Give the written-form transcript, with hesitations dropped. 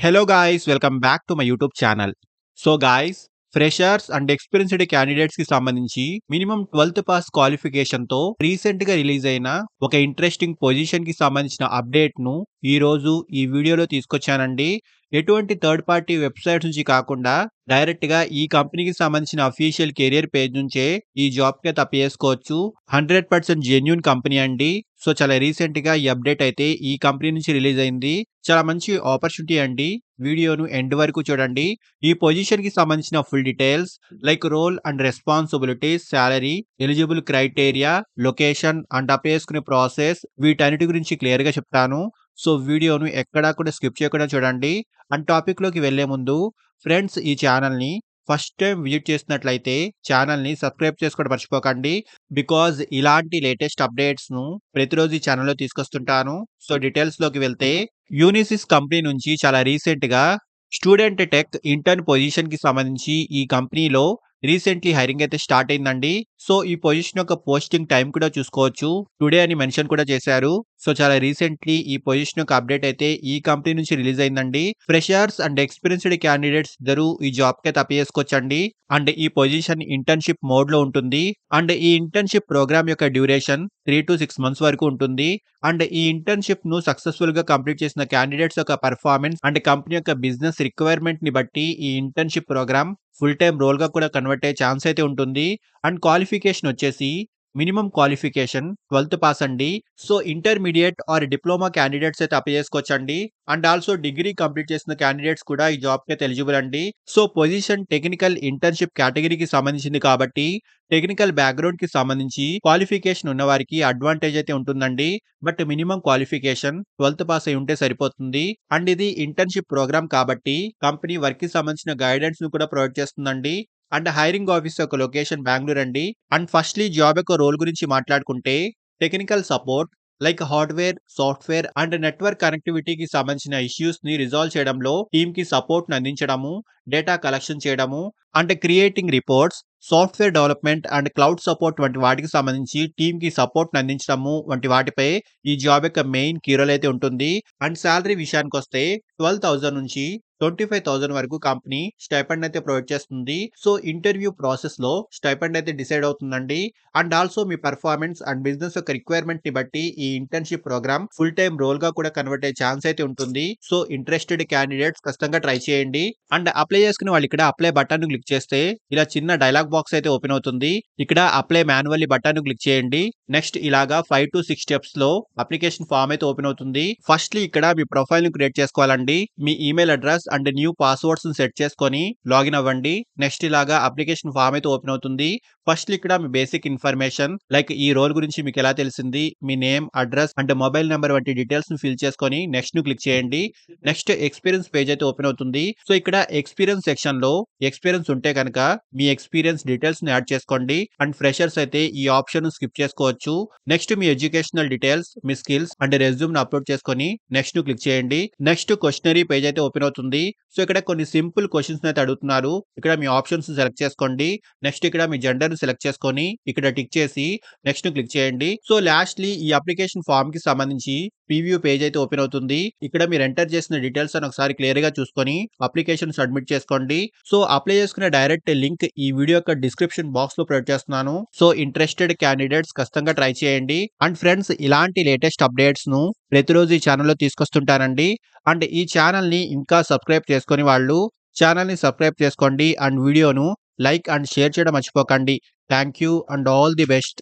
Hello guys, welcome back to my YouTube channel. So guys, freshers and experienced candidates కి సంబంధించి minimum 12th pass qualification తో recent గా release అయిన ఒక interesting position కి సంబంధించిన అప్డేట్ ను ఈ రోజు ఈ వీడియోలో తీసుకొచ్చానండి. ఎటువంటి థర్డ్ పార్టీ వెబ్సైట్స్ నుంచి కాకుండా డైరెక్ట్ గా ఈ కంపెనీకి సంబంధించిన అఫీషియల్ కెరియర్ పేజ్ నుంచే ఈ జాబ్ కి తప్పేసుకోవచ్చు. 100% జెన్యూన్ కంపెనీ అండి. సో చాలా రీసెంట్ గా ఈ అప్డేట్ అయితే ఈ కంపెనీ నుంచి రిలీజ్ అయింది. చాలా మంచి ఆపర్చునిటీ అండి. వీడియోను ఎండ్ వరకు చూడండి. ఈ పొజిషన్ కి సంబంధించిన full details like role and responsibilities, salary, eligible criteria, location and apply చేసుకునే ప్రాసెస్ వీటన్నిటి గురించి క్లియర్ గా చెప్తాను. సో వీడియోను ఎక్కడా కూడా స్కిప్ చేయకుండా చూడండి. అండ్ టాపిక్ లోకి వెళ్లే ముందు ఫ్రెండ్స్, ఈ ఛానల్ ని ఫస్ట్ టైం విజిట్ చేసినట్లయితే ఛానల్ ని సబ్స్క్రైబ్ చేసుకోవడం మర్చిపోకండి. బికాజ్ ఇలాంటి లేటెస్ట్ అప్డేట్స్ ను ప్రతిరోజు ఈ ఛానల్లో తీసుకొస్తుంటాను. సో డీటెయిల్స్ లోకి వెళ్తే యూనిసిస్ కంపెనీ నుంచి చాలా రీసెంట్ గా స్టూడెంట్ టెక్ ఇంటర్న్ పొజిషన్ కి సంబంధించి ఈ కంపెనీలో రీసెంట్లీ హైరింగ్ అయితే స్టార్ట్ అయిందండి. సో ఈ పొజిషన్ యొక్క పోస్టింగ్ టైం కూడా చూసుకోవచ్చు, టుడే అని మెన్షన్ కూడా చేశారు. సో చాలా రీసెంట్లీ ఈ పొజిషన్ యొక్క అప్డేట్ అయితే ఈ కంపెనీ నుంచి రిలీజ్ అయిందండి. ఫ్రెషర్స్ అండ్ ఎక్స్పీరియన్స్డ్ క్యాండిడేట్స్ ఇద్దరు ఈ జాబ్ కి తప్పేసుకోవచ్చండి. అండ్ ఈ పొజిషన్ ఇంటర్న్షిప్ మోడ్ లో ఉంటుంది. అండ్ ఈ ఇంటర్న్షిప్ ప్రోగ్రామ్ యొక్క డ్యూరేషన్ 3 to 6 months వరకు ఉంటుంది. అండ్ ఈ ఇంటర్న్షిప్ ను సక్సెస్ఫుల్ గా కంప్లీట్ చేసిన క్యాండిడేట్స్ యొక్క పర్ఫార్మెన్స్ అండ్ కంపెనీ యొక్క బిజినెస్ రిక్వైర్మెంట్ ని బట్టి ఈ internship programme full time role గా కూడా కన్వర్ట్ అయ్యే ఛాన్స్ అయితే ఉంటుంది. అండ్ క్వాలిఫికేషన్ వచ్చేసి మినిమం క్వాలిఫికేషన్ 12th పాస్ అండి. So intermediate or diploma candidates అయితే అప్లై చేసుకోవచ్చండి. అండ్ ఆల్సో డిగ్రీ కంప్లీట్ చేసిన క్యాండిడేట్స్ కూడా ఈ జాబ్ కి ఎలిజిబుల్ అండి. సో పొజిషన్ టెక్నికల్ ఇంటర్న్షిప్ కేటగిరీకి సంబంధించింది కాబట్టి టెక్నికల్ బ్యాక్గ్రౌండ్ కి సంబంధించి క్వాలిఫికేషన్ ఉన్న వారికి అడ్వాంటేజ్ అయితే ఉంటుందండి. But minimum qualification 12th pass అయి ఉంటే సరిపోతుంది. అండ్ ఇది ఇంటర్న్షిప్ ప్రోగ్రామ్ కాబట్టి కంపెనీ వర్క్ కి సంబంధించిన గైడెన్స్ ను కూడా ప్రొవైడ్ చేస్తుందండి. అండ్ హైరింగ్ ఆఫీస్ యొక్క లొకేషన్ బెంగళూరు అండి. అండ్ ఫస్ట్లీ జాబ్ యొక్క రోల్ గురించి మాట్లాడుకుంటే technical support like hardware, software and network కనెక్టివిటీకి సంబంధించిన ఇష్యూస్ ని రిజాల్వ్ చేయడంలో టీమ్ కి సపోర్ట్ ని అందించడము, డేటా కలెక్షన్ చేయడము and creating reports, software development and cloud support వంటి వాటికి సంబంధించి టీమ్ కి సపోర్ట్ ని అందించడము వంటి వాటిపై ఈ జాబ్ యొక్క మెయిన్ కీ రోల్ అయితే ఉంటుంది. అండ్ శాలరీ విషయానికి వస్తే 12,000 నుంచి 25,000 వరకు కంపెనీ స్టైపెండ్ అయితే ప్రొవైడ్ చేస్తుంది. సో ఇంటర్వ్యూ ప్రాసెస్ లో స్టైపెండ్ అయితే డిసైడ్ అవుతుందండి. అండ్ ఆల్సో మీ పర్ఫార్మెన్స్ అండ్ బిజినెస్ యొక్క రిక్వైర్మెంట్ ని బట్టి ఈ internship programme full time role గా కూడా కన్వర్ట్ అయ్యే ఛాన్స్ అయితే ఉంటుంది. సో ఇంట్రెస్టెడ్ క్యాండిడేట్స్ ఖచ్చితంగా ట్రై చేయండి. అండ్ అప్లై చేసుకునే వాళ్ళు ఇక్కడ అప్లై బటన్ ను క్లిక్ చేస్తే ఇలా చిన్న డైలాగ్ బాక్స్ అయితే ఓపెన్ అవుతుంది. ఇక్కడ అప్లై మాన్యువల్లీ బటన్ ను క్లిక్ చేయండి. నెక్స్ట్ ఇలాగా 5 to 6 స్టెప్స్ లో అప్లికేషన్ ఫామ్ అయితే ఓపెన్ అవుతుంది. ఫస్ట్లీ ఇక్కడ మీ ప్రొఫైల్ ని క్రియేట్ చేసుకోవాలండి. మీ email address and new passwords set చేసుకొని లాగిన్ అవ్వండి. నెక్స్ట్ ఇలాగా అప్లికేషన్ ఫామ్ అయితే ఓపెన్ అవుతుంది. ఫస్ట్ ఇక్కడ మీ బేసిక్ ఇన్ఫర్మేషన్ లైక్ ఈ రోల్ గురించి మీకు ఎలా తెలిసింది, మీ name, address and mobile number వంటి డీటెయిల్స్ ను ఫిల్ చేసుకొని నెక్స్ట్ ను క్లిక్ చేయండి. నెక్స్ట్ ఎక్స్పీరియన్స్ పేజ్ అయితే ఓపెన్ అవుతుంది. సో ఇక్కడ ఎక్స్పీరియన్స్ సెక్షన్ లో ఎక్స్పీరియన్స్ ఉంటే కనుక మీ ఎక్స్పీరియన్స్ డీటెయిల్స్ ని యాడ్ చేసుకోండి. అండ్ ఫ్రెషర్స్ అయితే ఈ ఆప్షన్ స్కిప్ చేసుకోవచ్చు. Next me educational details, me skills and resume ను అప్లోడ్ చేసుకొని నెక్స్ట్ ను క్లిక్ చేయండి. నెక్స్ట్ క్వశ్చనరీ పేజ్ అయితే ఓపెన్ అవుతుంది. సో ఇక్కడ కొన్ని సింపుల్ క్వశ్చన్స్ అయితే అడుగుతున్నారు. ఇక్కడ మీ ఆప్షన్స్ సెలెక్ట్ చేసుకోండి. నెక్స్ట్ ఇక్కడ మీ జెండర్ సెలెక్ట్ చేసుకొని ఇక్కడ టిక్ చేసి నెక్స్ట్ ను క్లిక్ చేయండి. సో లాస్ట్లీ ఈ అప్లికేషన్ ఫామ్ కి సంబంధించి ప్రీవ్యూ పేజ్ అయితే ఓపెన్ అవుతుంది. ఇక్కడ మీరు ఎంటర్ చేసిన డీటెయిల్స్ అని ఒకసారి క్లియర్ గా చూసుకొని అప్లికేషన్ సబ్మిట్ చేసుకోండి. సో అప్లై చేసుకునే డైరెక్ట్ లింక్ ఈ వీడియో యొక్క డిస్క్రిప్షన్ బాక్స్ లో ప్రొవైడ్ చేస్తున్నాను. సో ఇంట్రెస్టెడ్ క్యాండిడేట్స్ ఖచ్చితంగా ట్రై చేయండి. అండ్ ఫ్రెండ్స్, ఇలాంటి లేటెస్ట్ అప్డేట్స్ ను ప్రతిరోజు ఈ ఛానల్లో తీసుకొస్తుంటానండి. అండ్ ఈ ఛానల్ ని ఇంకా సబ్స్క్రైబ్ చేసుకొని వాళ్ళు ఛానల్ ని సబ్స్క్రైబ్ చేసుకోండి. అండ్ వీడియోను లైక్ అండ్ షేర్ చేయడం మర్చిపోకండి. Thank you and all the best.